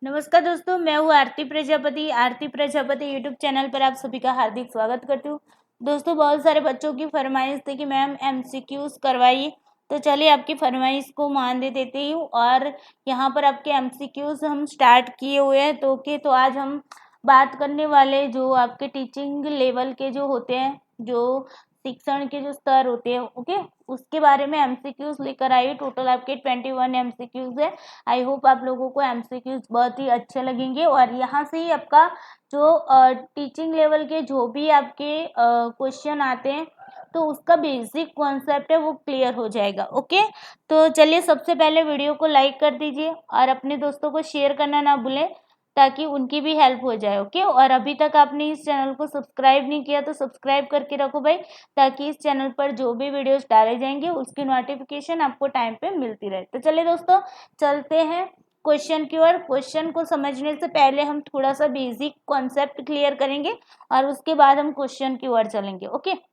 नमस्कार दोस्तों, मैं हूँ आरती प्रजापति यूट्यूब चैनल पर आप सभी का हार्दिक स्वागत करती हूँ। दोस्तों, बहुत सारे बच्चों की फरमाइश थी कि मैम एमसीक्यूज करवाइए, तो चलिए आपकी फरमाइश को मान दे देती हूँ और यहाँ पर आपके एमसीक्यूज हम स्टार्ट किए हुए हैं। तो आज हम बात करने वाले जो आपके टीचिंग लेवल के जो होते हैं, जो शिक्षण के जो स्तर होते हैं, ओके, उसके बारे में एमसीक्यूज लेकर आई। टोटल आपके 21 एमसीक्यूज है। आई होप आप लोगों को एमसीक्यूज बहुत ही अच्छे लगेंगे और यहाँ से ही आपका जो टीचिंग लेवल के जो भी आपके क्वेश्चन आते हैं तो उसका बेसिक कॉन्सेप्ट है वो क्लियर हो जाएगा। ओके, तो चलिए सबसे पहले वीडियो को लाइक कर दीजिए और अपने दोस्तों को शेयर करना ना भूलें ताकि उनकी भी हेल्प हो जाए। ओके, और अभी तक आपने इस चैनल को सब्सक्राइब नहीं किया तो सब्सक्राइब करके रखो भाई, ताकि इस चैनल पर जो भी वीडियोस डाले जाएंगे उसकी नोटिफिकेशन आपको टाइम पे मिलती रहे। तो चलिए दोस्तों, चलते हैं क्वेश्चन की ओर। क्वेश्चन को समझने से पहले हम थोड़ा सा बेसिक कॉन्सेप्ट क्लियर करेंगे और उसके बाद हम क्वेश्चन की ओर चलेंगे। ओके,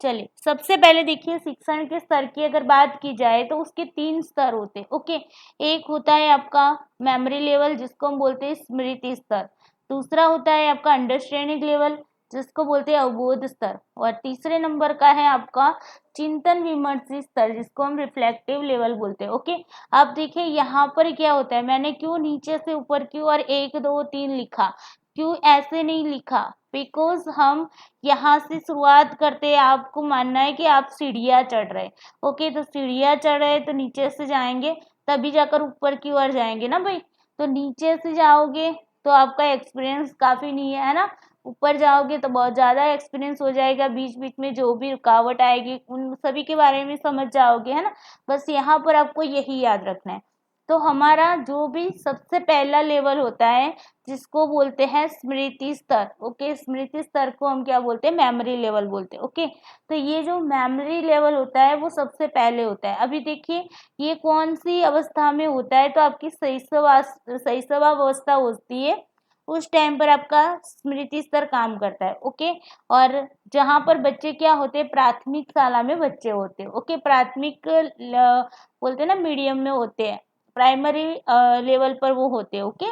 चलिए सबसे पहले देखिए, शिक्षण के स्तर की अगर बात की जाए तो उसके 3 स्तर होते हैं। ओके, एक होता है आपका मेमोरी लेवल जिसको हम बोलते हैं स्मृति स्तर, दूसरा होता है आपका अंडरस्टैंडिंग लेवल जिसको बोलते हैं अवबोध स्तर, और तीसरे नंबर का है आपका चिंतन विमर्शी स्तर जिसको हम रिफ्लेक्टिव लेवल बोलते हैं। ओके, अब देखिए यहाँ पर क्या होता है, मैंने क्यों नीचे से ऊपर क्यों और 1 2 3 लिखा, क्यों ऐसे नहीं लिखा, बिकॉज हम यहाँ से शुरुआत करते हैं। आपको मानना है कि आप सीढ़ियाँ चढ़ रहे हैं। ओके, तो सीढ़ियाँ चढ़ रहे हैं तो नीचे से जाएंगे तभी जाकर ऊपर की ओर जाएंगे ना भाई। तो नीचे से जाओगे तो आपका एक्सपीरियंस काफ़ी नहीं है ना, ऊपर जाओगे तो बहुत ज़्यादा एक्सपीरियंस हो जाएगा। बीच बीच में जो भी रुकावट आएगी उन सभी के बारे में समझ जाओगे, है ना। बस यहाँ पर आपको यही याद रखना है। तो हमारा जो भी सबसे पहला लेवल होता है जिसको बोलते हैं स्मृति स्तर। ओके, स्मृति स्तर को हम क्या बोलते हैं, मेमोरी लेवल बोलते हैं। ओके, तो ये जो मेमोरी लेवल होता है वो सबसे पहले होता है। अभी देखिए ये कौन सी अवस्था में होता है, तो आपकी शैशवावस्था होती है, उस टाइम पर आपका स्मृति स्तर काम करता है। ओके, और जहाँ पर बच्चे क्या होते हैं, प्राथमिक शाला में बच्चे होते हैं। ओके, प्राथमिक बोलते हैं ना, मीडियम में होते हैं, प्राइमरी लेवल पर वो होते हैं। ओके,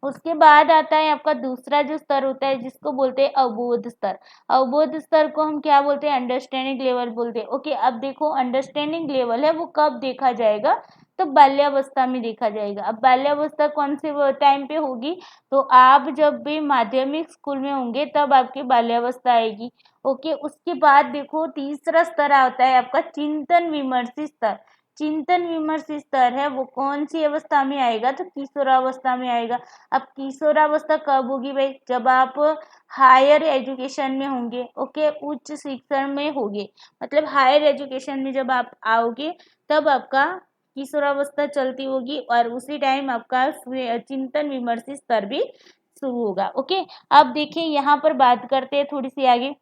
उसके बाद आता है आपका दूसरा जो स्तर होता है जिसको बोलते हैं अवबोध स्तर। अवबोध स्तर को हम क्या बोलते हैं, अंडरस्टैंडिंग लेवल बोलते हैं। ओके, अब देखो अंडरस्टैंडिंग लेवल है वो कब देखा जाएगा, तो बाल्यावस्था में देखा जाएगा। अब बाल्यावस्था कौन से टाइम पे होगी, तो आप जब भी माध्यमिक स्कूल में होंगे तब आपकी बाल्यावस्था आएगी। ओके, उसके बाद देखो तीसरा स्तर आता है आपका चिंतन विमर्शी स्तर। चिंतन विमर्श स्तर है वो कौन सी अवस्था में आएगा, तो किशोरावस्था में आएगा। अब किशोरावस्था कब होगी भाई, जब आप हायर एजुकेशन में होंगे। ओके, उच्च शिक्षण में होंगे, मतलब हायर एजुकेशन में जब आप आओगे तब आपका किशोरावस्था चलती होगी और उसी टाइम आपका चिंतन विमर्श स्तर भी शुरू होगा। ओके, अब देखिए यहाँ पर बात करते हैं थोड़ी सी आगे।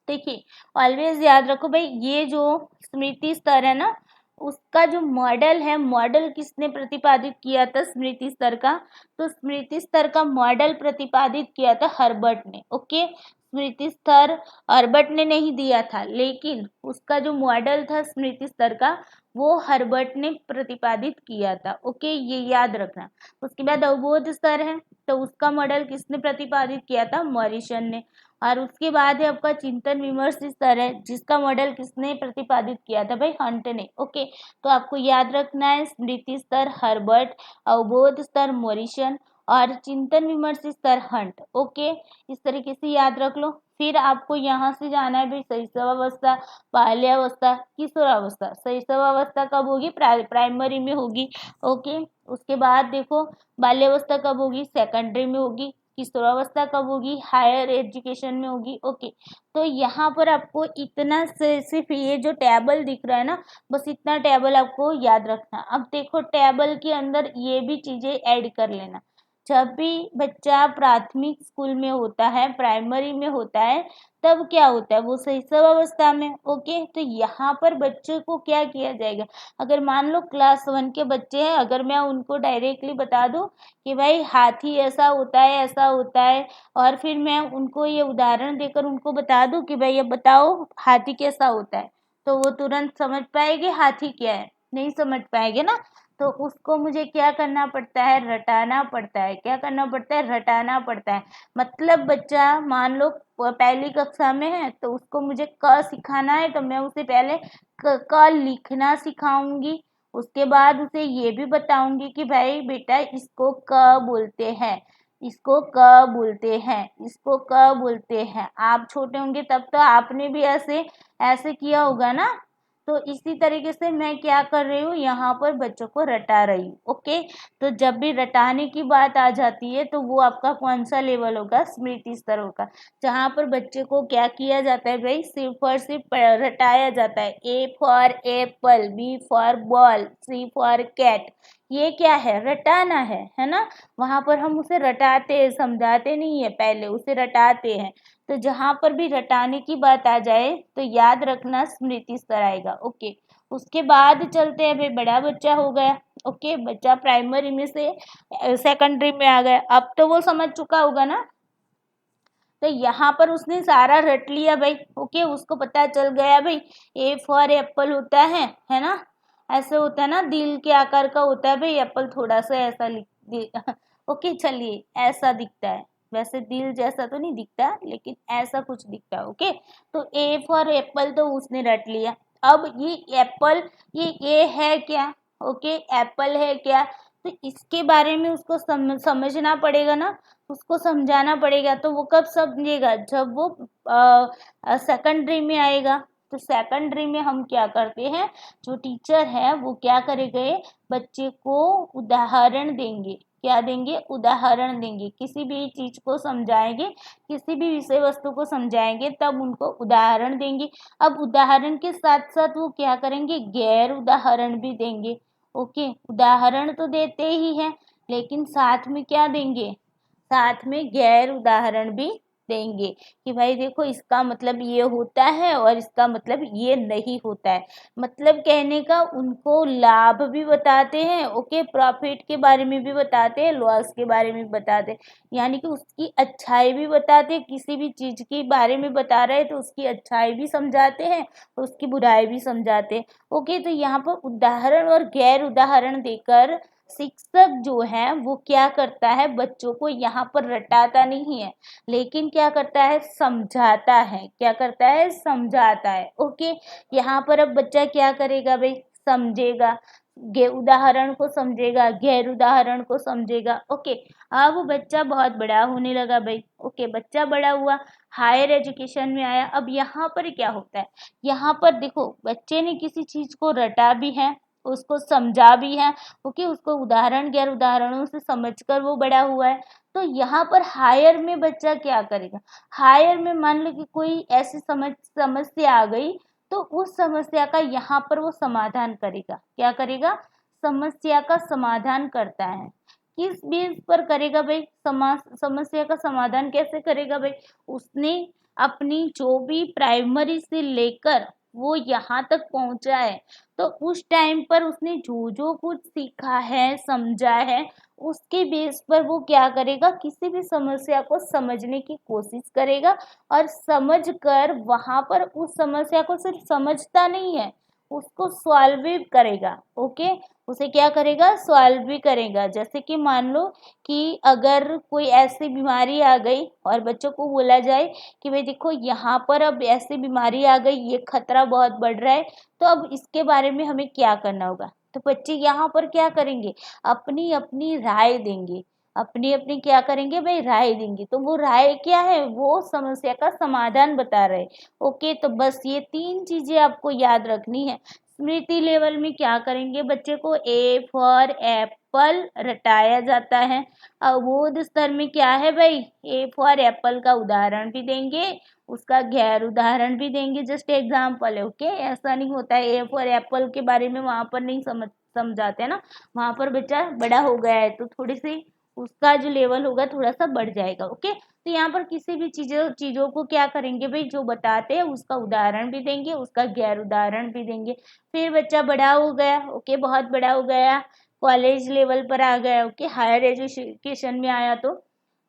देखिए ऑलवेज याद रखो भाई, ये जो स्मृति स्तर है ना, उसका जो मॉडल है, मॉडल किसने प्रतिपादित किया था स्मृति स्तर का, तो स्मृति स्तर का मॉडल प्रतिपादित किया था हर्बर्ट ने। ओके, स्मृति स्तर हर्बर्ट ने नहीं दिया था, लेकिन उसका जो मॉडल था स्मृति स्तर का वो हर्बर्ट ने प्रतिपादित किया था। ओके, ये याद रखना। उसके बाद अवबोध स्तर है, तो उसका मॉडल किसने प्रतिपादित किया था, मॉरिसन ने। और उसके बाद है आपका चिंतन विमर्श स्तर है जिसका मॉडल किसने प्रतिपादित किया था भाई, हंट ने। ओके, तो आपको याद रखना है स्मृति स्तर हर्बर्ट, अवबोध स्तर मॉरिसन और चिंतन विमर्श स्तर हंट। ओके, इस तरीके से याद रख लो। फिर आपको यहाँ से जाना है भाई शैशवावस्था, बाल्यावस्था, किशोरावस्था। शैशवावस्था कब होगी, प्राइमरी में होगी। ओके, उसके बाद देखो बाल्यावस्था कब होगी, सेकेंडरी में होगी। किशोरावस्था कब होगी, हायर एजुकेशन में होगी। ओके, तो यहाँ पर आपको इतना से सिर्फ ये जो टेबल दिख रहा है ना, बस इतना टेबल आपको याद रखना। अब देखो टेबल के अंदर ये भी चीजें ऐड कर लेना। जब भी बच्चा प्राथमिक स्कूल में होता है, प्राइमरी में होता है, तब क्या होता है, वो शैशव अवस्था में। ओके, तो यहाँ पर बच्चे को क्या किया जाएगा, अगर मान लो क्लास 1 के बच्चे हैं, अगर मैं उनको डायरेक्टली बता दूं कि भाई हाथी ऐसा होता है ऐसा होता है, और फिर मैं उनको ये उदाहरण देकर उनको बता दूं कि भाई अब बताओ हाथी कैसा होता है, तो वो तुरंत समझ पाएंगे हाथी क्या है, नहीं समझ पाएंगे ना। तो उसको मुझे क्या करना पड़ता है, रटाना पड़ता है। क्या करना पड़ता है, रटाना पड़ता है। मतलब बच्चा मान लो पहली कक्षा में है तो उसको मुझे क सिखाना है, तो मैं उसे पहले क लिखना सिखाऊंगी। उसके बाद उसे ये भी बताऊंगी कि भाई बेटा इसको क बोलते हैं, इसको क बोलते हैं, इसको क बोलते हैं। आप छोटे होंगे तब तो आपने भी ऐसे ऐसे किया होगा ना। तो इसी तरीके से मैं क्या कर रही हूँ, यहाँ पर बच्चों को रटा रही हूँ। ओके, तो जब भी रटाने की बात आ जाती है तो वो आपका कौन सा लेवल होगा, स्मृति स्तर होगा, जहाँ पर बच्चे को क्या किया जाता है भाई, सिर्फ और सिर्फ रटाया जाता है। A for apple, B for ball, C for cat. ये क्या है, रटाना है ना। वहां पर हम उसे रटाते हैं, समझाते नहीं है, पहले उसे रटाते हैं। तो जहां पर भी रटाने की बात आ जाए तो याद रखना स्मृति स्तर आएगा। ओके, उसके बाद चलते हैं भाई, बड़ा बच्चा हो गया। ओके, बच्चा प्राइमरी में से सेकेंडरी में आ गया, अब तो वो समझ चुका होगा ना। तो यहाँ पर उसने सारा रट लिया भाई। ओके, उसको पता चल गया भाई ए फॉर एप्पल होता है ना। ऐसे होता है ना, दिल के आकार का होता है भाई एप्पल, थोड़ा सा ऐसा ओके चलिए, ऐसा दिखता है। वैसे दिल जैसा तो नहीं दिखता, लेकिन ऐसा कुछ दिखता है। ओके, तो ए फॉर एप्पल तो उसने रट लिया। अब ये एप्पल, ये है क्या, ओके एप्पल है क्या, तो इसके बारे में उसको समझना पड़ेगा ना, उसको समझाना पड़ेगा। तो वो कब समझेगा, जब वो सेकेंडरी में आएगा। तो सेकेंडरी में हम क्या करते हैं, जो टीचर है वो क्या करेंगे, बच्चे को उदाहरण देंगे। क्या देंगे, उदाहरण देंगे। किसी भी चीज को समझाएंगे, किसी भी विषय वस्तु को समझाएंगे तब उनको उदाहरण देंगे। अब उदाहरण के साथ साथ वो क्या करेंगे, गैर उदाहरण भी देंगे। ओके, उदाहरण तो देते ही हैं, लेकिन साथ में क्या देंगे, साथ में गैर उदाहरण भी देंगे कि भाई देखो इसका मतलब ये होता है और इसका मतलब ये नहीं होता है। मतलब कहने का, उनको लाभ भी बताते हैं। ओके, प्रॉफिट के बारे में भी बताते हैं, लॉस के बारे में भी बताते हैं। यानी कि उसकी अच्छाई भी बताते हैं, किसी भी चीज के बारे में बता रहे हैं तो उसकी अच्छाई भी समझाते हैं, उसकी बुराई भी समझाते हैं। ओके, तो यहाँ पर उदाहरण और गैर उदाहरण देकर शिक्षक जो है वो क्या करता है, बच्चों को यहाँ पर रटाता नहीं है, लेकिन क्या करता है, समझाता है। क्या करता है, समझाता है। ओके, यहाँ पर अब बच्चा क्या करेगा भाई, समझेगा, उदाहरण को समझेगा, गैर उदाहरण को समझेगा। ओके, अब वो बच्चा बहुत बड़ा होने लगा भाई। ओके, बच्चा बड़ा हुआ, हायर एजुकेशन में आया। अब यहाँ पर क्या होता है, यहाँ पर देखो बच्चे ने किसी चीज को रटा भी है, उसको समझा भी है। ओके, उसको उदाहरण गैर उदाहरणों से समझकर वो बड़ा हुआ है। तो यहाँ पर हायर में बच्चा क्या करेगा, हायर में मान लो कि कोई ऐसी समस्या आ गई, तो उस समस्या का यहाँ पर वो समाधान करेगा। क्या करेगा, समस्या का समाधान करता है। किस बेस पर करेगा भाई, समस्या का समाधान कैसे करेगा भाई, उसने अपनी जो भी प्राइमरी से लेकर वो यहाँ तक पहुंचा है, तो उस टाइम पर उसने जो जो कुछ सीखा है, समझा है, उसके बेस पर वो क्या करेगा, किसी भी समस्या को समझने की कोशिश करेगा। और समझ कर वहां पर उस समस्या को सिर्फ समझता नहीं है, उसको सॉल्व भी करेगा। ओके, उसे क्या करेगा, सॉल्व भी करेगा। जैसे कि मान लो कि अगर कोई ऐसी बीमारी आ गई और बच्चों को बोला जाए कि भाई देखो यहाँ पर अब ऐसी बीमारी आ गई, ये खतरा बहुत बढ़ रहा है, तो अब इसके बारे में हमें क्या करना होगा, तो बच्चे यहाँ पर क्या करेंगे, अपनी अपनी राय देंगे। अपनी अपनी क्या करेंगे भाई, राय देंगे। तो वो राय क्या है, वो समस्या का समाधान बता रहे। ओके, तो बस ये 3 चीजें आपको याद रखनी है। स्मृति लेवल में क्या करेंगे, बच्चे को ए फॉर एप्पल रटाया जाता है। अवोध स्तर में क्या है भाई, ए फॉर एप्पल का उदाहरण भी देंगे, उसका गैर उदाहरण भी देंगे। जस्ट एग्जाम्पल है। ओके, ऐसा नहीं होता है ए फॉर एप्पल के बारे में वहां पर नहीं समझाते ना, वहां पर बच्चा बड़ा हो गया है तो थोड़ी सी उसका जो लेवल होगा थोड़ा सा बढ़ जाएगा। ओके, तो यहाँ पर किसी भी चीजों को क्या करेंगे भाई, जो बताते हैं उसका उदाहरण भी देंगे, उसका गैर उदाहरण भी देंगे। फिर बच्चा बड़ा हो गया। ओके, बहुत बड़ा हो गया, कॉलेज लेवल पर आ गया। ओके, हायर एजुकेशन में आया तो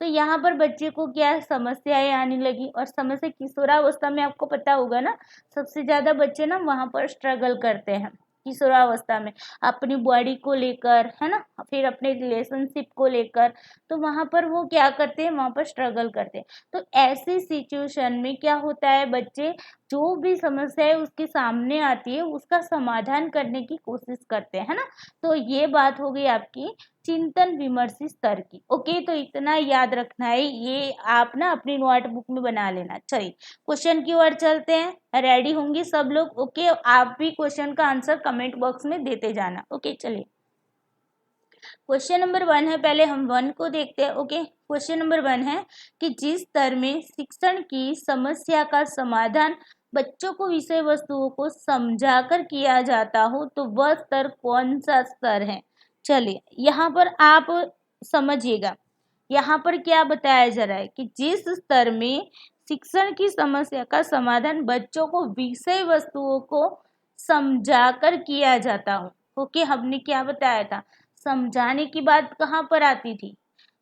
यहाँ पर बच्चे को क्या समस्याएं आने लगी, और समस्या किशोरावस्था में आपको पता होगा ना, सबसे ज्यादा बच्चे ना वहां पर स्ट्रगल करते हैं। किशोरावस्था में अपनी बॉडी को लेकर, है ना, फिर अपने रिलेशनशिप को लेकर, तो वहाँ पर वो क्या करते हैं, वहाँ पर स्ट्रगल करते हैं। तो ऐसी सिचुएशन में क्या होता है, बच्चे जो भी समस्या है उसके सामने आती है उसका समाधान करने की कोशिश करते हैं, है ना। तो ये बात हो गई आपकी चिंतन विमर्शी स्तर की। ओके, तो इतना याद रखना है, ये आप ना अपनी नोटबुक में बना लेना। चलिए क्वेश्चन की ओर चलते हैं, रेडी होंगी सब लोग? ओके, आप भी क्वेश्चन का आंसर कमेंट बॉक्स में देते जाना। ओके, चलिए क्वेश्चन नंबर 1 है, पहले हम 1 को देखते हैं। ओके, क्वेश्चन नंबर 1 है कि जिस स्तर में शिक्षण की समस्या का समाधान बच्चों को विषय वस्तुओं को समझाकर किया जाता हो तो वह स्तर कौन सा स्तर है। चलिए यहाँ पर आप समझिएगा, यहाँ पर क्या बताया जा रहा है कि जिस स्तर में शिक्षण की समस्या का समाधान बच्चों को विषय वस्तुओं को समझाकर किया जाता हो। ओके, हमने क्या बताया था, समझाने की बात कहाँ पर आती थी,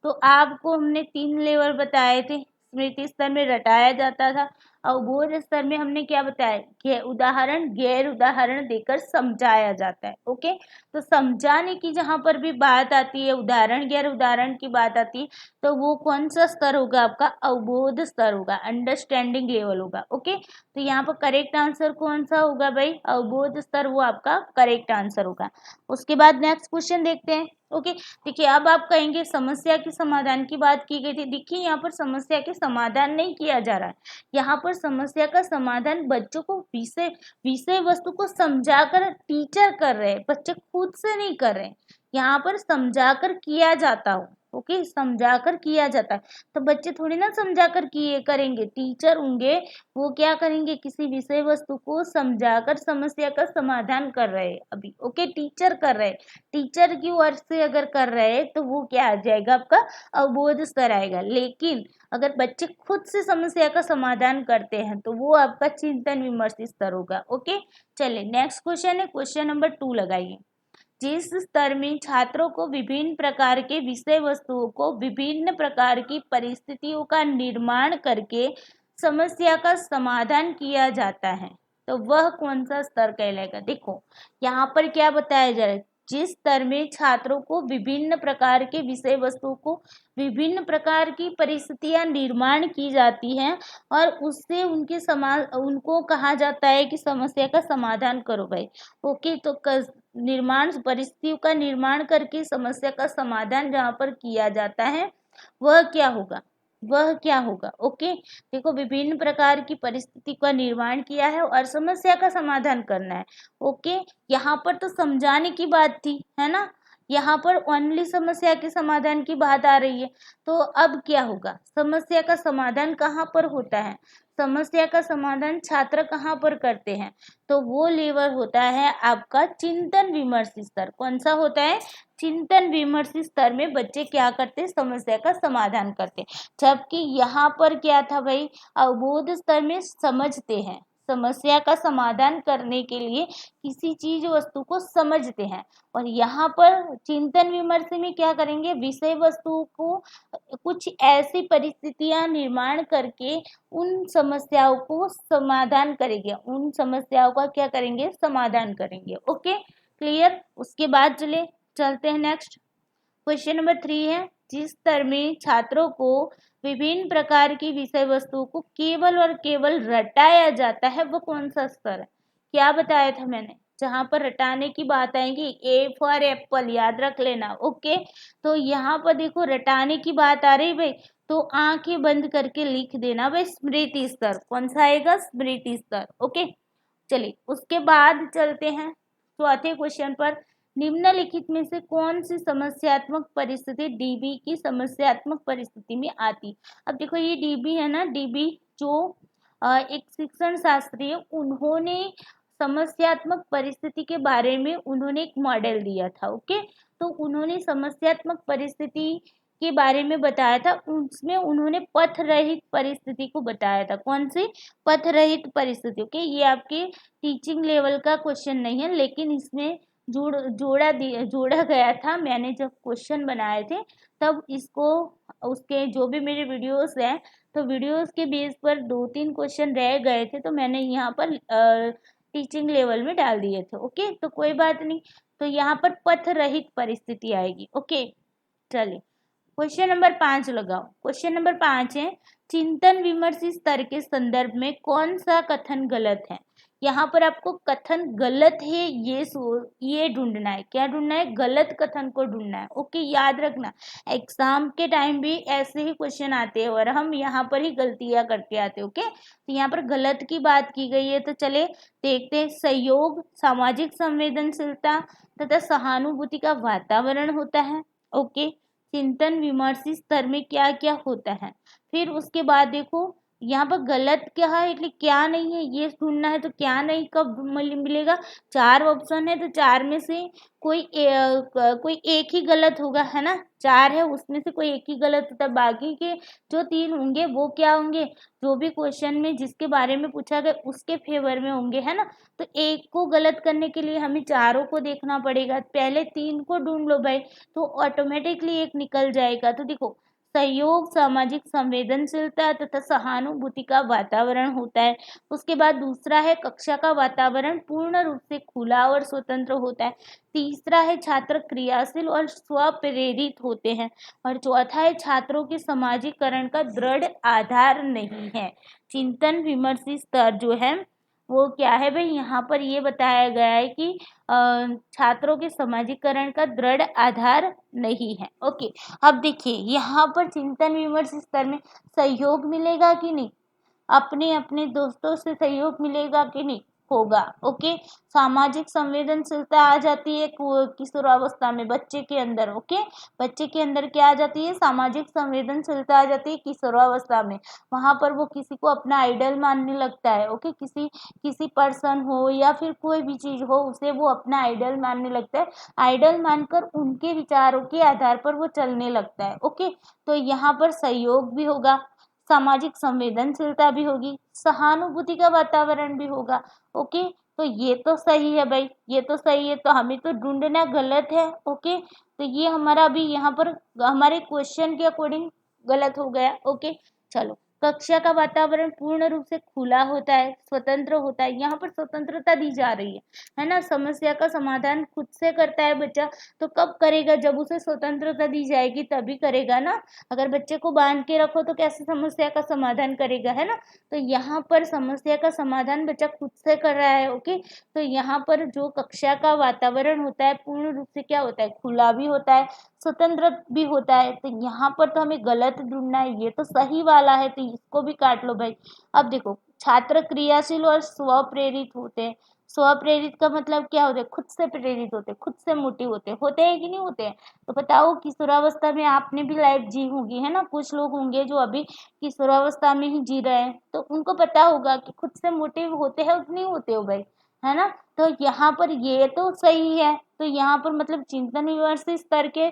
तो आपको हमने 3 लेवल बताए थे। स्मृति स्तर में रटाया जाता था, अवबोध स्तर में हमने क्या बताया, उदाहरण गैर उदाहरण देकर समझाया जाता है। ओके, तो समझाने की जहाँ पर भी बात आती है, उदाहरण गैर उदाहरण की बात आती है, तो वो कौन सा स्तर होगा, आपका अवबोध स्तर होगा, अंडरस्टैंडिंग लेवल होगा। ओके, तो यहाँ पर करेक्ट आंसर कौन सा होगा भाई, अवबोध स्तर, वो आपका करेक्ट आंसर होगा। उसके बाद नेक्स्ट क्वेश्चन देखते हैं। ओके, देखिए अब आप कहेंगे समस्या के समाधान की बात की गई थी। देखिए यहाँ पर समस्या के समाधान नहीं किया जा रहा है, यहाँ पर समस्या का समाधान बच्चों को विषय वस्तु को समझाकर टीचर कर रहे हैं, बच्चे खुद से नहीं कर रहे हैं। यहाँ पर समझाकर किया जाता हो। ओके, समझाकर किया जाता है, तो बच्चे थोड़ी ना समझाकर किए करेंगे, टीचर होंगे वो क्या करेंगे, किसी विषय वस्तु को समझाकर समस्या का समाधान कर रहे हैं अभी। ओके, टीचर कर रहे हैं, टीचर की ओर से अगर कर रहे हैं तो वो क्या आ जाएगा, आपका अवबोध स्तर आएगा। लेकिन अगर बच्चे खुद से समस्या का समाधान करते हैं तो वो आपका चिंतन विमर्श स्तर होगा। ओके, चलिए नेक्स्ट क्वेश्चन है, क्वेश्चन नंबर 2 लगाइए। जिस स्तर में छात्रों को विभिन्न प्रकार के विषय वस्तुओं को विभिन्न प्रकार की परिस्थितियों का निर्माण करके समस्या का समाधान किया जाता है तो वह कौन सा स्तर कहलाएगा। देखो यहाँ पर क्या बताया जा रहा है, जिस स्तर में छात्रों को विभिन्न प्रकार के विषय वस्तुओं को विभिन्न प्रकार की परिस्थितियां निर्माण की जाती हैं और उससे उनको कहा जाता है कि समस्या का समाधान करो भाई। ओके, तो परिस्थितियों का निर्माण करके समस्या का समाधान जहाँ पर किया जाता है वह क्या होगा, वह क्या होगा। ओके, देखो विभिन्न प्रकार की परिस्थिति का निर्माण किया है और समस्या का समाधान करना है। ओके, यहाँ पर तो समझाने की बात थी, है ना, यहाँ पर ओनली समस्या के समाधान की बात आ रही है। तो अब क्या होगा, समस्या का समाधान कहाँ पर होता है, समस्या का समाधान छात्र कहाँ पर करते हैं, तो वो लेवल होता है आपका चिंतन विमर्श स्तर। कौन सा होता है, चिंतन विमर्श स्तर में बच्चे क्या करते हैं, समस्या का समाधान करते हैं। जबकि यहाँ पर क्या था भाई, अवबोध स्तर में समझते हैं, समस्या का समाधान करने के लिए किसी चीज वस्तु को समझते हैं। और यहाँ पर चिंतन विमर्श में क्या करेंगे, विषय वस्तु को कुछ ऐसी परिस्थितियां निर्माण करके उन समस्याओं को समाधान करेंगे, उन समस्याओं का क्या करेंगे, समाधान करेंगे। Okay, clear. उसके बाद चलते हैं नेक्स्ट, क्वेश्चन नंबर 3 है, जिस स्तर में छात्रों को विभिन्न प्रकार की विषय वस्तुओं को केवल और केवल रटाया जाता है वो कौन सा स्तर है। क्या बताया था मैंने, जहां पर रटाने की बात आएगी, ए फॉर एप्पल याद रख लेना। ओके, तो यहाँ पर देखो रटाने की बात आ रही भाई, तो आंखें बंद करके लिख देना भाई, स्मृति स्तर। कौन सा आएगा, स्मृति स्तर। ओके, चलिए उसके बाद चलते हैं चौथे क्वेश्चन पर। निम्नलिखित में से कौन सी समस्यात्मक परिस्थिति डीबी की समस्यात्मक परिस्थिति में आती। अब देखो ये डीबी है ना, डीबी जो एक शिक्षण शास्त्री है, उन्होंने समस्यात्मक परिस्थिति के बारे में उन्होंने एक मॉडल दिया था। ओके, तो उन्होंने समस्यात्मक परिस्थिति के बारे में बताया था, उसमें उन्होंने पथ रहित परिस्थिति को बताया था। कौन सी, पथ रहित परिस्थिति। ओके, ये आपके टीचिंग लेवल का क्वेश्चन नहीं है, लेकिन इसमें जोड़ा गया था। मैंने जब क्वेश्चन बनाए थे तब इसको, उसके जो भी मेरे वीडियोस हैं, तो वीडियोस के बेस पर 2-3 क्वेश्चन रह गए थे, तो मैंने यहाँ पर टीचिंग लेवल में डाल दिए थे। ओके, तो कोई बात नहीं, तो यहाँ पर पथ रहित परिस्थिति आएगी। ओके, चलिए क्वेश्चन नंबर 5 लगाओ। क्वेश्चन नंबर 5 है, चिंतन विमर्शी स्तर के संदर्भ में कौन सा कथन गलत है। यहाँ पर आपको कथन गलत है ये ढूंढना है। क्या ढूंढना है? गलत कथन को ढूंढना है। ओके, याद रखना एग्जाम के टाइम भी ऐसे ही क्वेश्चन आते हैं और हम यहाँ पर ही गलतियां करके आते हैं। ओके, तो यहाँ पर गलत की बात की गई है, तो चले देखते हैं। सहयोग, सामाजिक संवेदनशीलता तथा सहानुभूति का वातावरण होता है। ओके, चिंतन विमर्शी स्तर में क्या क्या होता है। फिर उसके बाद देखो यहाँ पर गलत क्या है, એટલે क्या नहीं है ये ढूंढना है। तो क्या नहीं कब मिलेगा? 4 ऑप्शन है, तो 4 में से कोई एक ही गलत होगा, है ना। 4 है, उसमें से कोई एक ही गलत होता है, बाकी के जो 3 होंगे वो क्या होंगे? जो भी क्वेश्चन में जिसके बारे में पूछा गया उसके फेवर में होंगे, है ना। तो एक को गलत करने के लिए हमें चारों को देखना पड़ेगा। पहले 3 को ढूंढ लो भाई, तो ऑटोमेटिकली एक निकल जाएगा। तो देखो, सहयोग, सामाजिक संवेदनशीलता तथा सहानुभूति का वातावरण होता है। उसके बाद दूसरा है, कक्षा का वातावरण पूर्ण रूप से खुला और स्वतंत्र होता है। तीसरा है, छात्र क्रियाशील और स्वप्रेरित होते हैं। और चौथा है, छात्रों के समाजीकरण का दृढ़ आधार नहीं है। चिंतन विमर्शी स्तर जो है वो क्या है भाई, यहाँ पर ये बताया गया है कि छात्रों के समाजीकरण का दृढ़ आधार नहीं है। ओके, अब देखिए यहाँ पर चिंतन विमर्श स्तर में सहयोग मिलेगा कि नहीं, अपने अपने दोस्तों से सहयोग मिलेगा कि नहीं, होगा। ओके, सामाजिक संवेदनशीलता आ जाती है किशोरावस्था में बच्चे के अंदर। ओके, बच्चे के अंदर क्या आ जाती है? सामाजिक संवेदनशीलता आ जाती है किशोरावस्था में। वहां पर वो किसी को अपना आइडल मानने लगता है। ओके, किसी पर्सन हो या फिर कोई भी चीज हो, उसे वो अपना आइडल मानने लगता है। आइडल मानकर उनके विचारों के आधार पर वो चलने लगता है। ओके, तो यहाँ पर सहयोग भी होगा, सामाजिक संवेदनशीलता भी होगी, सहानुभूति का वातावरण भी होगा। ओके, तो ये तो सही है भाई, ये तो सही है, तो हमें तो ढूंढना गलत है। ओके, तो ये हमारा अभी यहाँ पर हमारे क्वेश्चन के अकॉर्डिंग गलत हो गया। ओके, चलो, कक्षा का वातावरण पूर्ण रूप से खुला होता है, स्वतंत्र होता है। यहाँ पर स्वतंत्रता दी जा रही है ना। समस्या का समाधान खुद से करता है बच्चा, तो कब करेगा? जब उसे स्वतंत्रता दी जाएगी तभी करेगा ना। अगर बच्चे को बांध के रखो तो कैसे समस्या का समाधान करेगा, है ना। तो यहाँ पर समस्या का समाधान बच्चा खुद से कर रहा है। ओके, तो यहाँ पर जो कक्षा का वातावरण होता है पूर्ण रूप से क्या होता है? खुला भी होता है, स्वतंत्र भी होता है। तो यहाँ पर तो हमें गलत ढूंढना है, ये तो सही वाला है, तो इसको भी काट लो भाई। अब देखो, छात्र क्रियाशील और स्वप्रेरित होते हैं। स्वप्रेरित का मतलब क्या होता है? खुद से प्रेरित होते हैं, खुद से मोटिव होते हैं कि नहीं होते हैं? तो बताओ, किशोरावस्था में आपने भी लाइफ जी होगी, है ना। कुछ लोग होंगे जो अभी किशोरावस्था में ही जी रहे हैं, तो उनको पता होगा कि खुद से मोटिव होते हैं कि नहीं होते हो भाई, है ना। तो यहाँ पर ये तो सही है। तो यहाँ पर मतलब चिंतन विमर्श स्तर के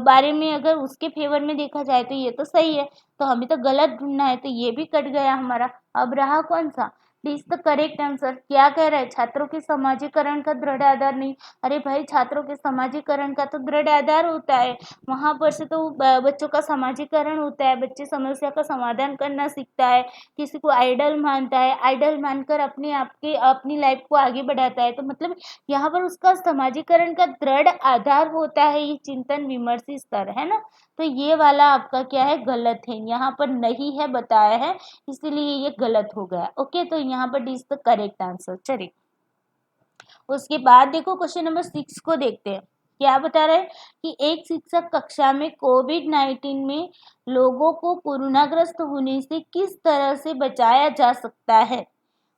बारे में अगर उसके फेवर में देखा जाए तो ये तो सही है, तो हमें तो गलत ढूंढना है, तो ये भी कट गया हमारा। अब रहा कौन सा? Is the correct answer. क्या कह रहा है? छात्रों के समाजीकरण का दृढ़ आधार नहीं। अरे भाई, छात्रों के समाजीकरण का तो दृढ़ आधार होता है, वहां पर से तो बच्चों का समाजीकरण होता है, बच्चे समस्या का समाधान करना सीखता है, किसी को आइडल मानता है, आइडल मानकर अपनी लाइफ को आगे बढ़ाता है। तो मतलब यहाँ पर उसका समाजीकरण का दृढ़ आधार होता है ये चिंतन विमर्शी स्तर, है ना। तो ये वाला आपका क्या है? गलत है, यहाँ पर नहीं है बताया है, इसीलिए ये गलत हो गया। ओके, तो यहाँ पर D is the correct answer. चलिए उसके बाद देखो क्वेश्चन नंबर 6 को देखते हैं। क्या बता रहे हैं कि एक शिक्षक कक्षा में कोविड-19 में लोगों को कोरोनाग्रस्त होने से किस तरह से बचाया जा सकता है,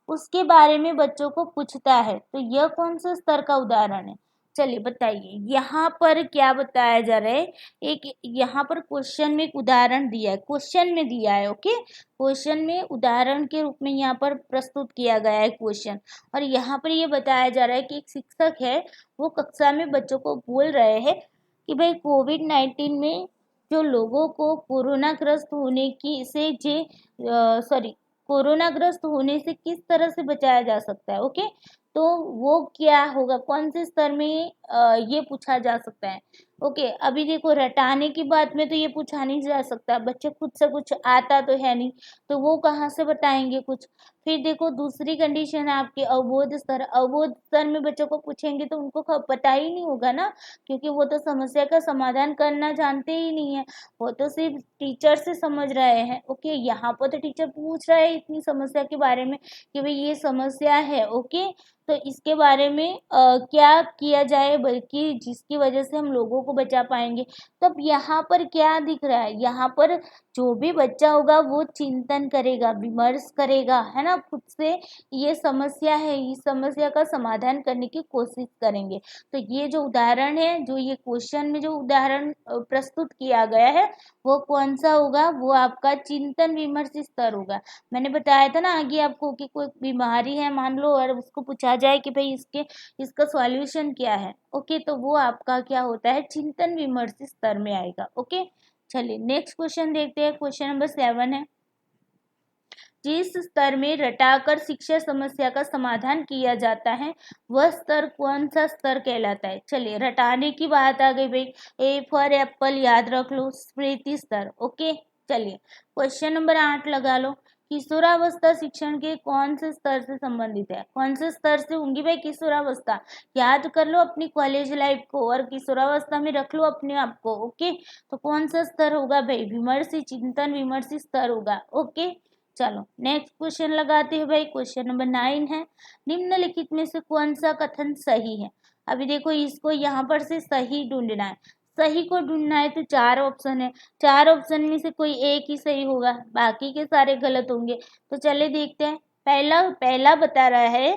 उसके बारे में बच्चों को पूछता है। तो यह कौन सा स्तर का उदाहरण है? चलिए बताइए, यहाँ पर क्या बताया जा रहा है। एक यहाँ पर क्वेश्चन में एक उदाहरण दिया है, क्वेश्चन में दिया है। ओके, क्वेश्चन में उदाहरण के रूप में यहाँ पर प्रस्तुत किया गया है क्वेश्चन, और यहाँ पर ये बताया जा रहा है कि एक शिक्षक है, वो कक्षा में बच्चों को बोल रहे हैं कि भाई कोविड-19 में जो लोगों को कोरोनाग्रस्त होने की से जे कोरोनाग्रस्त होने से किस तरह से बचाया जा सकता है। ओके, तो वो क्या होगा, कौन से स्तर में ये पूछा जा सकता है। ओके, अभी देखो रटाने की बात में तो ये पूछा नहीं जा सकता, बच्चे खुद से कुछ आता तो है नहीं, तो वो कहाँ से बताएंगे कुछ। फिर देखो दूसरी कंडीशन है आपकी अवबोध स्तर। अवबोध स्तर में बच्चों को पूछेंगे तो उनको पता ही नहीं होगा ना, क्योंकि वो तो समस्या का समाधान करना जानते ही नहीं है, वो तो सिर्फ टीचर से समझ रहे हैं। ओके, यहाँ पर तो टीचर पूछ रहा है इतनी समस्या के बारे में कि भाई ये समस्या है। ओके, तो इसके बारे में क्या किया जाए, बल्कि जिसकी वजह से हम लोगों को बचा पाएंगे। तब यहाँ पर क्या दिख रहा है, यहाँ पर जो भी बच्चा होगा वो चिंतन करेगा, विमर्श करेगा, है ना, खुद से ये समस्या है, इस समस्या का समाधान करने की कोशिश करेंगे। तो ये जो उदाहरण है, जो ये क्वेश्चन में जो उदाहरण प्रस्तुत किया गया है, वो कौन सा होगा, वो आपका चिंतन विमर्श स्तर होगा। मैंने बताया था ना आगे आपको कि कोई बीमारी है मान लो, और उसको पूछा जाए कि भाई इसका सॉल्यूशन क्या है। ओके, तो वो आपका क्या होता है, चिंतन विमर्श स्तर में आएगा। ओके, चलिए नेक्स्ट क्वेश्चन देखते हैं। क्वेश्चन नंबर 7 है, जिस स्तर में रटाकर शिक्षा समस्या का समाधान किया जाता है वह स्तर कौन सा स्तर कहलाता है। चलिए रटाने की बात आ गई भाई, ए फॉर एप्पल याद रख लो, स्मृति स्तर। ओके, चलिए क्वेश्चन नंबर 8 लगा लो, किशोरावस्था शिक्षण के कौन से स्तर से संबंधित है। कौन से स्तर से होंगी भाई किशोरावस्था, याद कर लो अपनी कॉलेज लाइफ को और किशोरावस्था में रख लो अपने आप को। ओके, तो कौन सा स्तर होगा भाई, विमर्शी चिंतन विमर्शी स्तर होगा। ओके, चलो नेक्स्ट क्वेश्चन लगाते हैं भाई। क्वेश्चन नंबर 9 है, निम्नलिखित में से कौन सा कथन सही है। अभी देखो इसको यहाँ पर से सही ढूंढना है, सही को ढूंढना है तो 4 ऑप्शन है, 4 ऑप्शन में से कोई एक ही सही होगा, बाकी के सारे गलत होंगे। तो चले देखते हैं। पहला पहला बता रहा है,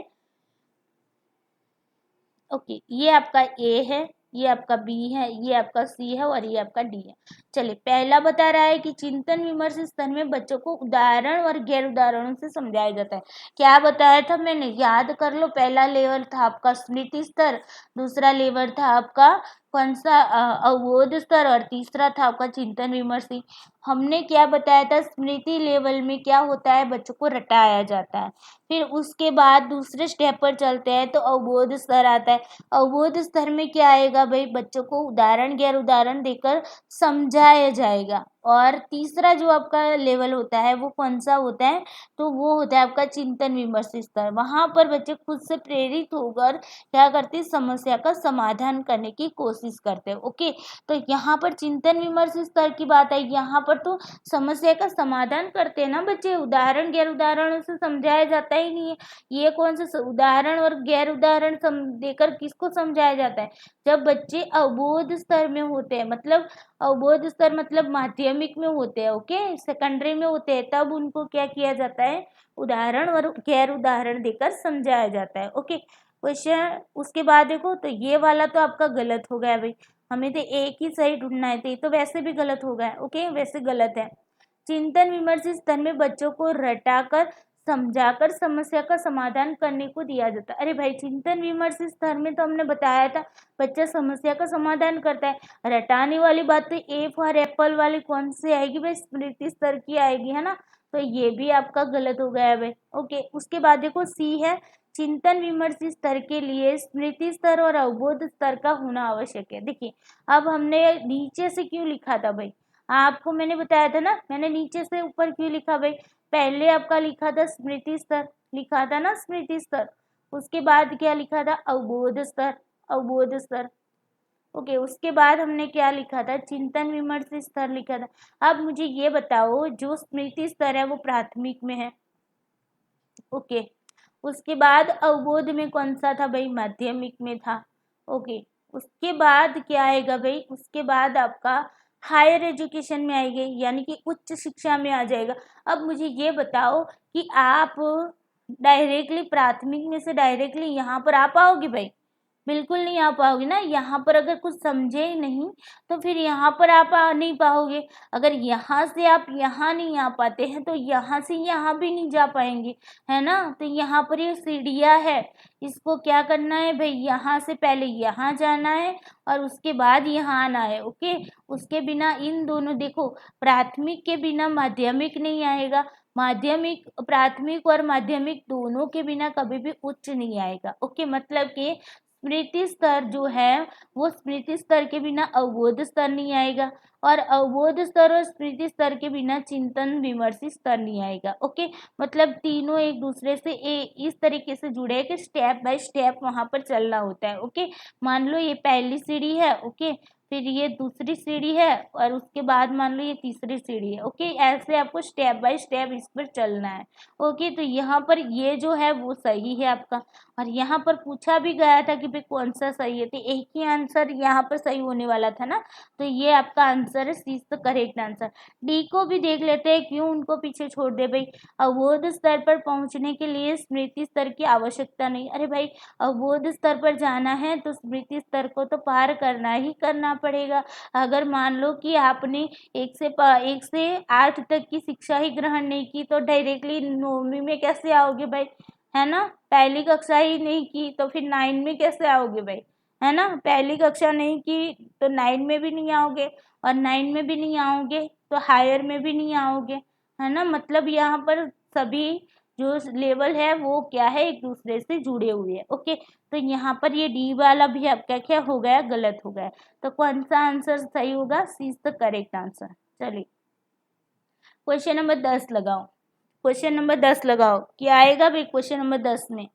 ओके ये आपका ए है, ये आपका बी है, ये आपका सी है और ये आपका डी है। चलिए पहला बता रहा है कि चिंतन विमर्श स्तर में बच्चों को उदाहरण और गैर उदाहरणों से समझाया जाता है। क्या बताया था मैंने, याद कर लो। पहला लेवल था आपका स्मृति स्तर, दूसरा लेवल था आपका कौन सा अवबोध स्तर, और तीसरा था आपका चिंतन विमर्शी। हमने क्या बताया था, स्मृति लेवल में क्या होता है, बच्चों को रटाया जाता है। फिर उसके बाद दूसरे स्टेप पर चलते हैं तो अवबोध स्तर आता है। अवबोध स्तर में क्या आएगा भाई, बच्चों को उदाहरण गैर उदाहरण देकर समझाया जाएगा। और तीसरा जो आपका लेवल होता है वो कौन सा होता है, तो वो होता है आपका चिंतन विमर्श स्तर। वहां पर बच्चे खुद से प्रेरित होकर क्या करते हैं, समस्या का समाधान करने की कोशिश करते हैं। ओके, तो यहाँ पर चिंतन विमर्श स्तर की बात है, यहाँ पर तो समस्या का समाधान करते हैं ना बच्चे, उदाहरण गैर उदाहरणों से समझाया जाता ही नहीं है। ये कौन सा उदाहरण और गैर उदाहरण देकर किसको समझाया जाता है, जब बच्चे अवबोध स्तर में होते हैं, मतलब अवबोध स्तर मतलब माध्यमिक में होते हैं, ओके सेकेंडरी में होते हैं, तब उनको क्या किया जाता है, उदाहरण और गैर उदाहरण देकर समझाया जाता है। ओके, क्वेश्चन उसके बाद देखो, तो ये वाला तो आपका गलत हो गया भाई, हमें तो एक ही सही ढूंढना है, तो वैसे भी गलत हो गया। ओके, वैसे गलत है। चिंतन विमर्श स्तर में बच्चों को रटाकर समझाकर समस्या का समाधान करने को दिया जाता है। अरे भाई चिंतन विमर्श स्तर में तो हमने बताया था बच्चा समस्या का समाधान करता है। रटाने वाली बात तो ए फॉर एप्पल वाली कौन सी आएगी भाई, स्मृति स्तर की आएगी, है ना, तो ये भी आपका गलत हो गया है भाई। ओके, उसके बाद देखो सी है, चिंतन विमर्श स्तर के लिए स्मृति स्तर और अवबोध स्तर का होना आवश्यक है। देखिए अब हमने नीचे से क्यों लिखा था भाई, आपको मैंने बताया था ना, मैंने नीचे से ऊपर क्यों लिखा भाई, पहले आपका लिखा था स्मृति स्तर, लिखा था ना स्मृति स्तर, उसके बाद क्या लिखा था, अवबोध स्तर, अवबोध स्तर। ओके, उसके बाद हमने क्या लिखा था, चिंतन विमर्श स्तर लिखा था। अब मुझे ये बताओ जो स्मृति स्तर है वो प्राथमिक में है। ओके, उसके बाद अवबोध में कौन सा था भाई, माध्यमिक में था। ओके, उसके बाद क्या आएगा भाई, उसके बाद आपका हायर एजुकेशन में आएगी, यानी कि उच्च शिक्षा में आ जाएगा। अब मुझे ये बताओ कि आप डायरेक्टली प्राथमिक में से डायरेक्टली यहाँ पर आ पाओगे भाई, बिल्कुल नहीं आ पाओगे ना। यहाँ पर अगर कुछ समझे ही नहीं तो फिर यहाँ पर आप आ नहीं पाओगे। अगर यहाँ से आप यहाँ नहीं आ पाते हैं तो यहाँ से यहाँ भी नहीं जा पाएंगे, है ना। तो यहाँ पर ये सीढ़ियाँ है, इसको क्या करना है भाई, यहाँ से पहले यहाँ जाना है और उसके बाद यहाँ आना है। ओके, उसके बिना इन दोनों, देखो प्राथमिक के बिना माध्यमिक नहीं आएगा, माध्यमिक, प्राथमिक और माध्यमिक दोनों के बिना कभी भी उच्च नहीं आएगा। ओके, मतलब कि स्मृति स्तर जो है वो स्मृति स्तर के बिना अवबोध स्तर नहीं आएगा, और अवबोध स्तर और स्मृति स्तर के बिना चिंतन विमर्शी स्तर नहीं आएगा। ओके, मतलब तीनों एक दूसरे से इस तरीके से जुड़े हैं कि स्टेप बाय स्टेप वहां पर चलना होता है। ओके, मान लो ये पहली सीढ़ी है, ओके, फिर ये दूसरी सीढ़ी है, और उसके बाद मान लो ये तीसरी सीढ़ी है। ओके, ऐसे आपको स्टेप बाय स्टेप इस पर चलना है। ओके, तो यहाँ पर ये जो है वो सही है आपका, और यहाँ पर पूछा भी गया था कि भाई कौन सा सही है, तो एक ही आंसर यहाँ पर सही होने वाला था ना, तो ये आपका आंसर है, C is the correct answer. D को भी देख लेते हैं, क्यों उनको पीछे छोड़ दे भाई। अवबोध स्तर पर पहुंचने के लिए स्मृति स्तर की आवश्यकता नहीं। अरे भाई, अवबोध स्तर पर जाना है तो स्मृति स्तर को तो पार करना ही करना पड़ेगा। अगर मान लो कि आपने 1 से 8 तक की शिक्षा ही ग्रहण नहीं की तो डायरेक्टली 9वीं में कैसे आओगे भाई, है ना। पहली कक्षा ही नहीं की तो फिर 9 में कैसे आओगे भाई, है ना। पहली कक्षा नहीं की तो 9 में भी नहीं आओगे, और 9 में भी नहीं आओगे तो हायर में भी नहीं आओगे, है ना। मतलब यहाँ पर सभी जो लेवल है वो क्या है, एक दूसरे से जुड़े हुए हैं। ओके, तो यहाँ पर ये डी वाला भी आपका क्या हो गया, गलत हो गया। तो कौन सा आंसर सही होगा, सी इज द करेक्ट आंसर। चलिए क्वेश्चन नंबर 10 लगाओ, क्वेश्चन नंबर 10 लगाओ, क्या आएगा भाई क्वेश्चन नंबर 10 में।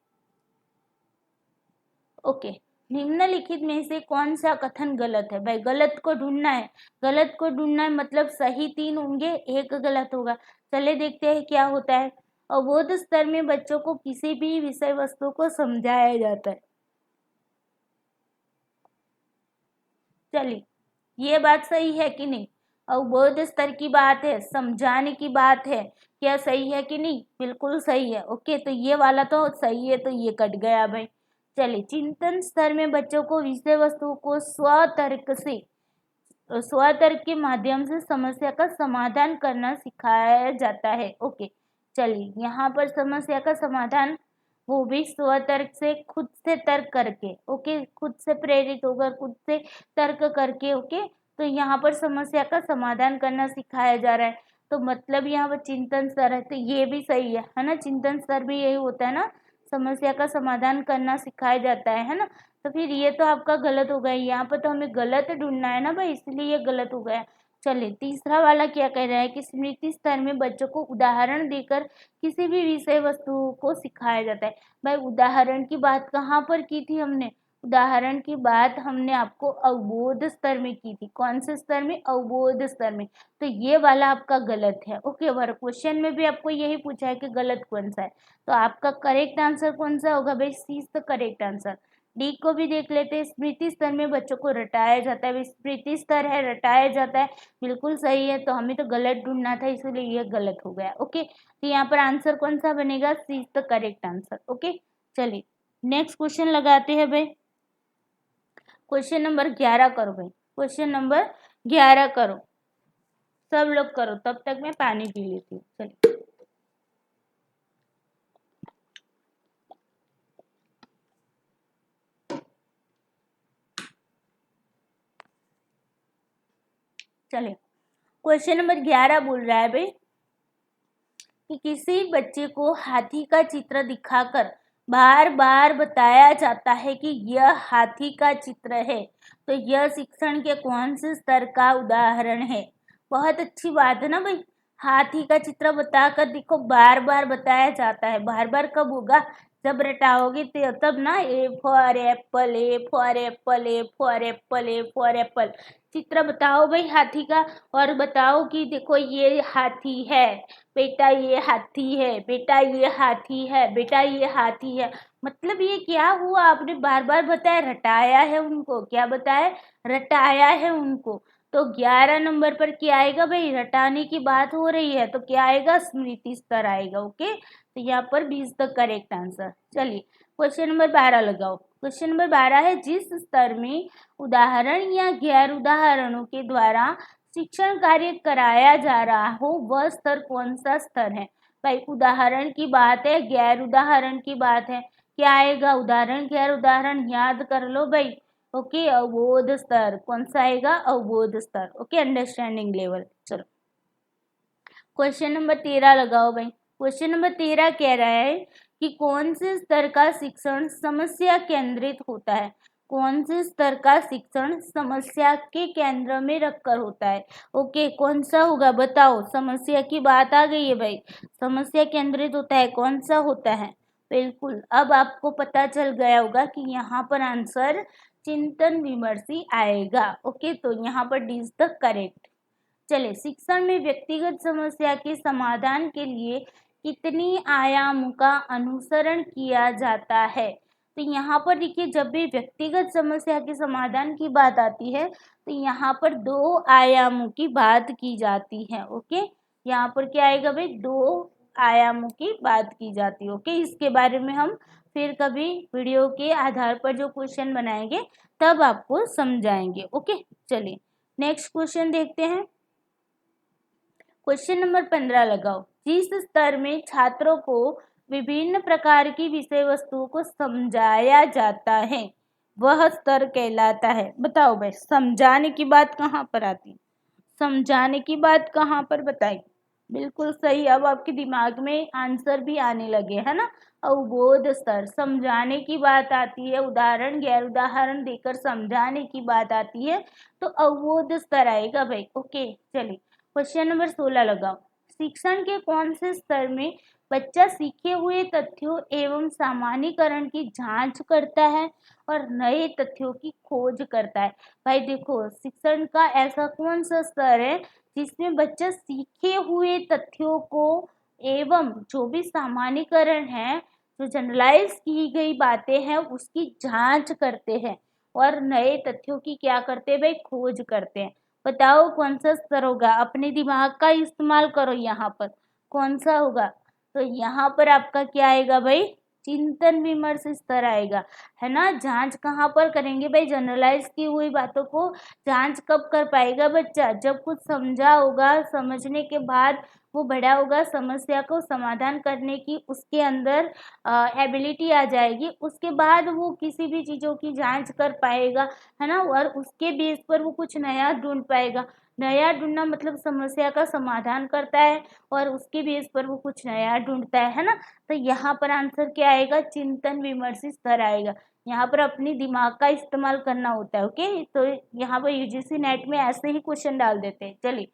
ओके, निम्नलिखित में से कौन सा कथन गलत है भाई, गलत को ढूंढना है, गलत को ढूंढना है, मतलब सही 3 होंगे, एक गलत होगा। चले देखते हैं क्या होता है। अवबोध स्तर में बच्चों को किसी भी विषय वस्तु को समझाया जाता है। चलिए, ये बात सही है कि नहीं, अवबोध स्तर की बात है, समझाने की बात है, क्या सही है कि नहीं, बिल्कुल सही है। ओके, तो ये वाला तो सही है, तो ये कट गया भाई। चलिए, चिंतन स्तर में बच्चों को विषय वस्तु को स्वतर्क के माध्यम से समस्या का समाधान करना सिखाया जाता है। ओके, चलिए यहाँ पर समस्या का समाधान वो भी स्वतर्क से, खुद से तर्क करके। ओके, खुद से प्रेरित होकर खुद से तर्क करके। ओके, तो यहाँ पर समस्या का समाधान करना सिखाया जा रहा है, तो मतलब यहाँ पर चिंतन स्तर है, तो ये भी सही है ना। चिंतन स्तर भी यही होता है ना, समस्या का समाधान करना सिखाया जाता है ना। तो फिर ये तो आपका गलत हो गया, यहाँ पर तो हमें गलत ढूंढना है ना भाई, इसलिए ये गलत हो गया। चलिए, तीसरा वाला क्या कह रहा है कि स्मृति स्तर में बच्चों को उदाहरण देकर किसी भी विषय वस्तु को सिखाया जाता है। भाई, उदाहरण की बात कहाँ पर की थी हमने, उदाहरण की बात हमने आपको अवबोध स्तर में की थी। कौन से स्तर में, अवबोध स्तर में। तो ये वाला आपका गलत है। ओके, और क्वेश्चन में भी आपको यही पूछा है कि गलत कौन सा है, तो आपका करेक्ट आंसर कौन सा होगा भाई, C is the correct answer. D को भी देख लेते हैं, स्मृति स्तर में बच्चों को रटाया जाता है। स्मृति स्तर है, रटाया जाता है, बिल्कुल सही है, तो हमें तो गलत ढूंढना था, इसलिए ये गलत हो गया। ओके, तो यहाँ पर आंसर कौन सा बनेगा, C is the correct answer. Okay, चलिए नेक्स्ट क्वेश्चन लगाते हैं भाई। क्वेश्चन नंबर 11 करो भाई, क्वेश्चन नंबर 11 करो, सब लोग करो, तब तक मैं पानी पी लेती हूँ। चलिए, चलिए क्वेश्चन नंबर 11 बोल रहा है भाई कि किसी बच्चे को हाथी का चित्र दिखाकर बार बार बताया जाता है कि यह हाथी का चित्र है, तो यह शिक्षण के कौन से स्तर का उदाहरण है। बहुत अच्छी बात है ना भाई, हाथी का चित्र बताकर देखो, बार बार बताया जाता है। बार बार कब होगा, जब रटाओगे तब ना। ए for Apple, A for Apple, A for Apple, A for Apple. चित्र बताओ भाई हाथी का, और बताओ कि देखो ये हाथी है बेटा, ये हाथी है बेटा, ये हाथी है बेटा, ये हाथी है। मतलब ये क्या हुआ, आपने बार बार बताया, रटाया है उनको। क्या बताया, रटाया है उनको। तो 11 नंबर पर क्या आएगा भाई, रटाने की बात हो रही है, तो क्या आएगा, स्मृति स्तर आएगा। ओके, तो यहाँ पर 20 द करेक्ट आंसर। चलिए क्वेश्चन नंबर 12 लगाओ। क्वेश्चन नंबर 12 है, जिस स्तर में उदाहरण या गैर उदाहरणों के द्वारा शिक्षण कार्य कराया जा रहा हो वह स्तर कौन सा स्तर है। भाई, उदाहरण की बात है, गैर उदाहरण की बात है, क्या आएगा, उदाहरण गैर उदाहरण, याद कर लो भाई। ओके, अवबोध स्तर कौन सा आएगा, अवबोध स्तर। Okay, understanding level. चलो क्वेश्चन नंबर 13 लगाओ भाई। क्वेश्चन नंबर 13 कह रहा है कि कौन से स्तर का शिक्षण समस्या केंद्रित होता है। कौन से स्तर का शिक्षण समस्या के केंद्र में रखकर होता है। ओके, कौन सा होगा बताओ। समस्या की बात आ गई है भाई, समस्या केंद्रित होता है, कौन सा होता है। बिल्कुल, अब आपको पता चल गया होगा कि यहाँ पर आंसर चिंतन विमर्शी आएगा। ओके, तो यहाँ पर डी इज द करेक्ट। चले, शिक्षण में व्यक्तिगत समस्या के समाधान के लिए कितनी आयामों का अनुसरण किया जाता है। तो यहाँ पर देखिए, जब भी व्यक्तिगत समस्या के समाधान की बात आती है तो यहाँ पर 2 आयामों की बात की जाती है। ओके, यहाँ पर क्या आएगा भाई, 2 आयामों की बात की जाती है। ओके, इसके बारे में हम फिर कभी वीडियो के आधार पर जो क्वेश्चन बनाएंगे तब आपको समझाएंगे। ओके, चलिए नेक्स्ट क्वेश्चन देखते हैं। क्वेश्चन नंबर 15 लगाओ। जिस स्तर में छात्रों को विभिन्न प्रकार की विषय वस्तुओं को समझाया जाता है वह स्तर कहलाता है। बताओ भाई, समझाने की बात कहाँ पर आती है, समझाने की बात कहाँ पर बताई। बिल्कुल सही, अब आपके दिमाग में आंसर भी आने लगे है ना। अवबोध स्तर, समझाने की बात आती है, उदाहरण गैर उदाहरण देकर समझाने की बात आती है तो अवबोध स्तर आएगा भाई। ओके, चलिए क्वेश्चन नंबर 16 लगाओ। शिक्षण के कौन से स्तर में बच्चा सीखे हुए तथ्यों एवं सामान्यीकरण की जांच करता है और नए तथ्यों की खोज करता है। भाई देखो, शिक्षण का ऐसा कौन सा स्तर है जिसमें बच्चा सीखे हुए तथ्यों को एवं जो भी सामान्यीकरण है, जो जनरलाइज की गई बातें हैं उसकी जांच करते हैं और नए तथ्यों की क्या करते हैं भाई, खोज करते हैं। बताओ कौन सा स्तर होगा, अपने दिमाग का इस्तेमाल करो, यहाँ पर कौन सा होगा। तो यहाँ पर आपका क्या आएगा भाई, चिंतन विमर्श स्तर आएगा, है ना। जांच कहाँ पर करेंगे भाई, जनरलाइज की हुई बातों को जांच कब कर पाएगा बच्चा, जब कुछ समझा होगा, समझने के बाद वो बड़ा होगा, समस्या को समाधान करने की उसके अंदर एबिलिटी आ जाएगी, उसके बाद वो किसी भी चीज़ों की जांच कर पाएगा, है ना। और उसके बेस पर वो कुछ नया ढूंढ पाएगा। नया ढूंढना मतलब समस्या का समाधान करता है और उसके बेस पर वो कुछ नया ढूंढता है ना। तो यहाँ पर आंसर क्या आएगा, चिंतन विमर्शी स्तर आएगा। यहाँ पर अपनी दिमाग का इस्तेमाल करना होता है। ओके, तो यहाँ पर यूजीसी नेट में ऐसे ही क्वेश्चन डाल देते हैं। चलिए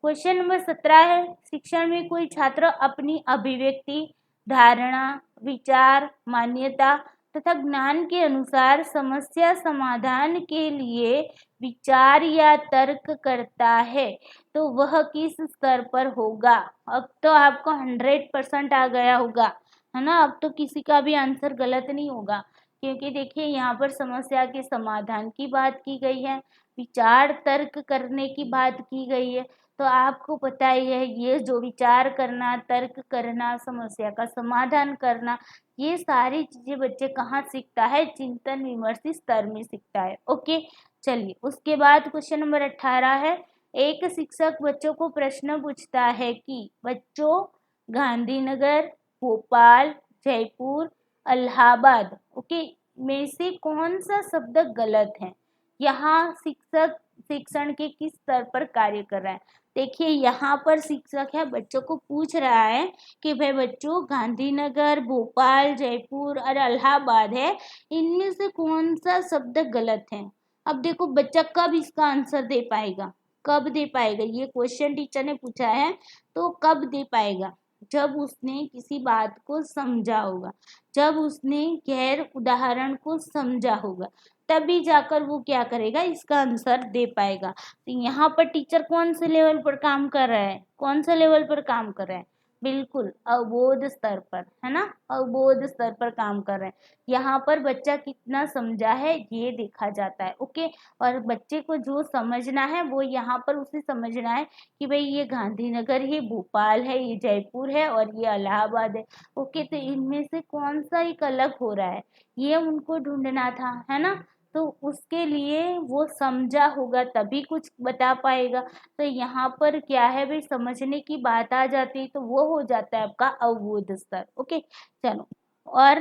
क्वेश्चन नंबर 17 है। शिक्षण में कोई छात्र अपनी अभिव्यक्ति, धारणा, विचार, मान्यता तथा ज्ञान के अनुसार समस्या समाधान के लिए विचार या तर्क करता है तो वह किस स्तर पर होगा। अब तो आपको 100% आ गया होगा, है ना। अब तो किसी का भी आंसर गलत नहीं होगा, क्योंकि देखिए यहाँ पर समस्या के समाधान की बात की गई है, विचार तर्क करने की बात की गई है। तो आपको पता ही है, ये जो विचार करना, तर्क करना, समस्या का समाधान करना, ये सारी चीजें बच्चे कहाँ सीखता है, चिंतन विमर्शी स्तर में सीखता है। ओके, चलिए उसके बाद क्वेश्चन नंबर 18 है। एक शिक्षक बच्चों को प्रश्न पूछता है कि बच्चों, गांधीनगर, भोपाल, जयपुर, इलाहाबाद, ओके, में से कौन सा शब्द गलत है। यहाँ शिक्षक शिक्षण के किस स्तर पर कार्य कर रहा है। देखिए यहाँ पर शिक्षक है, बच्चों को पूछ रहा है कि भाई बच्चों, गांधीनगर, भोपाल, जयपुर और इलाहाबाद है, इनमें से कौन सा शब्द गलत है। अब देखो बच्चा कब इसका आंसर दे पाएगा, कब दे पाएगा, ये क्वेश्चन टीचर ने पूछा है तो कब दे पाएगा, जब उसने किसी बात को समझा होगा, जब उसने गैर उदाहरण को समझा होगा, तभी जाकर वो क्या करेगा, इसका आंसर दे पाएगा। तो यहाँ पर टीचर कौन से लेवल पर काम कर रहा है, कौन सा लेवल पर काम कर रहा है, बिल्कुल अवबोध स्तर पर, है ना, अवबोध स्तर पर काम कर रहे हैं। यहाँ पर बच्चा कितना समझा है ये देखा जाता है। ओके, और बच्चे को जो समझना है वो यहाँ पर उसे समझना है कि भाई ये गांधीनगर है, भोपाल है, ये जयपुर है और ये इलाहाबाद है। ओके, तो इनमें से कौन सा एक अलग हो रहा है, ये उनको ढूंढना था, है ना। तो उसके लिए वो समझा होगा तभी कुछ बता पाएगा। तो यहाँ पर क्या है भाई, समझने की बात आ जाती है तो वो हो जाता है आपका अवबोध स्तर। ओके, चलो और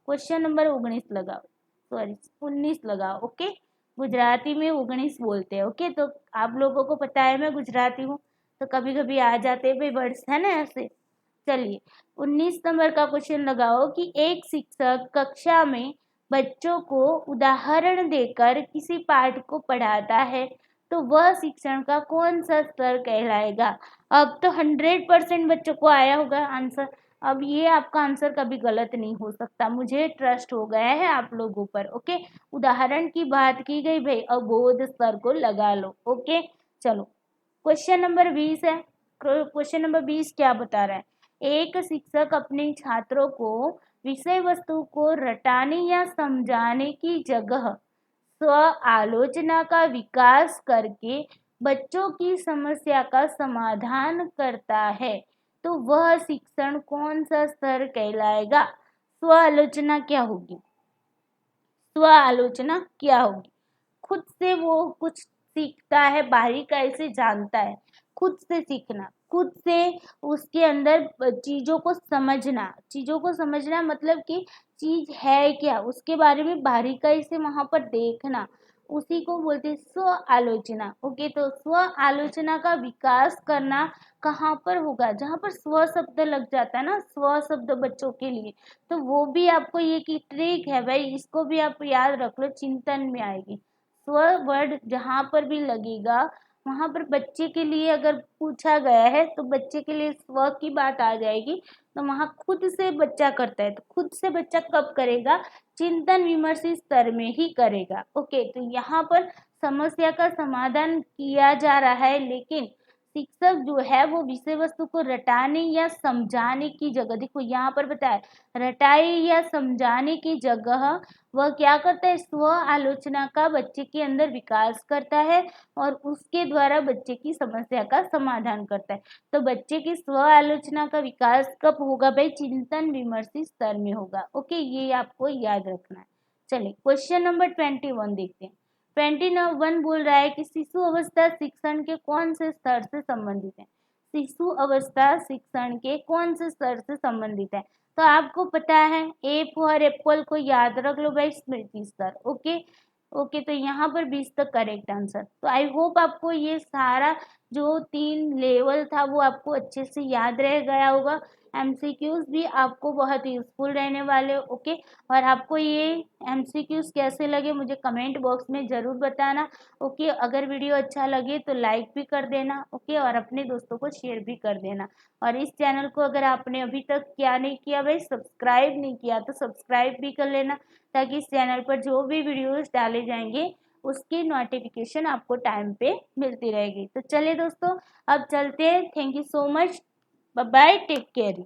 क्वेश्चन नंबर 19 लगाओ, सॉरी 19 लगाओ। ओके, गुजराती में 19 बोलते हैं। ओके, तो आप लोगों को पता है मैं गुजराती हूँ, तो कभी कभी आ जाते भाई वर्ड्स, है ना ऐसे। चलिए 19 नंबर का क्वेश्चन लगाओ कि एक शिक्षक कक्षा में बच्चों को उदाहरण देकर किसी पाठ को पढ़ाता है तो वह शिक्षण का कौन सा स्तर कहलाएगा। अब तो 100% बच्चों को आया होगा आंसर। अब ये आपका आंसर कभी गलत नहीं हो सकता, मुझे ट्रस्ट हो गया है आप लोगों पर। ओके, उदाहरण की बात की गई भाई, अब बोध स्तर को लगा लो। ओके चलो क्वेश्चन नंबर 20 है। क्वेश्चन नंबर 20 क्या बता रहा है, एक शिक्षक अपने छात्रों को विषय वस्तु को रटाने या समझाने की जगह स्व आलोचना का विकास करके बच्चों की समस्या का समाधान करता है तो वह शिक्षण कौन सा स्तर कहलाएगा। स्व आलोचना क्या होगी, स्व आलोचना क्या होगी, खुद से वो कुछ सीखता है, बारीकाई से जानता है, खुद से सीखना, खुद से उसके अंदर चीजों को समझना, चीजों को समझना मतलब कि चीज है क्या उसके बारे में बारीकाई से वहां पर देखना, उसी को बोलते हैं स्व आलोचना। ओके, तो स्व आलोचना का विकास करना कहाँ पर होगा, जहाँ पर स्व शब्द लग जाता है ना, स्व शब्द बच्चों के लिए, तो वो भी आपको ये की ट्रिक है भाई, इसको भी आप याद रख लो, चिंतन में आएगी। स्व वर्ड जहाँ पर भी लगेगा वहां पर बच्चे के लिए अगर पूछा गया है तो बच्चे के लिए स्व की बात आ जाएगी, तो वहां खुद से बच्चा करता है, तो खुद से बच्चा कब करेगा, चिंतन विमर्श स्तर में ही करेगा। ओके, तो यहाँ पर समस्या का समाधान किया जा रहा है, लेकिन शिक्षक जो है वो विषय वस्तु को रटाने या समझाने की जगह, देखो यहाँ पर बताया रटाए या समझाने की जगह वह क्या करता है, स्व आलोचना का बच्चे के अंदर विकास करता है और उसके द्वारा बच्चे की समस्या का समाधान करता है। तो बच्चे की स्व आलोचना का विकास कब होगा भाई, चिंतन विमर्श स्तर में होगा। ओके, ये आपको याद रखना है। चलिए क्वेश्चन नंबर 21 देखते हैं। 21 बोल रहा है कि शिशु अवस्था शिक्षण के कौन से स्तर से संबंधित है, शिशु अवस्था शिक्षण के कौन से स्तर से संबंधित है। तो आपको पता है ए फॉर एप्पल को याद रख लो भाई, स्मृति स्तर। ओके ओके, तो यहाँ पर 20 तक करेक्ट आंसर। तो आई होप आपको ये सारा जो 3 लेवल था वो आपको अच्छे से याद रह गया होगा। एमसीक्यूज भी आपको बहुत यूजफुल रहने वाले। ओके, और आपको ये एमसीक्यूज कैसे लगे मुझे कमेंट बॉक्स में ज़रूर बताना। ओके, अगर वीडियो अच्छा लगे तो लाइक भी कर देना। ओके, और अपने दोस्तों को शेयर भी कर देना। और इस चैनल को अगर आपने अभी तक क्या नहीं किया भाई, सब्सक्राइब नहीं किया तो सब्सक्राइब भी कर लेना, ताकि इस चैनल पर जो भी वीडियोस डाले जाएंगे उसकी नोटिफिकेशन आपको टाइम पे मिलती रहेगी। तो चलिए दोस्तों अब चलते हैं। Thank you so much, bye bye, take care.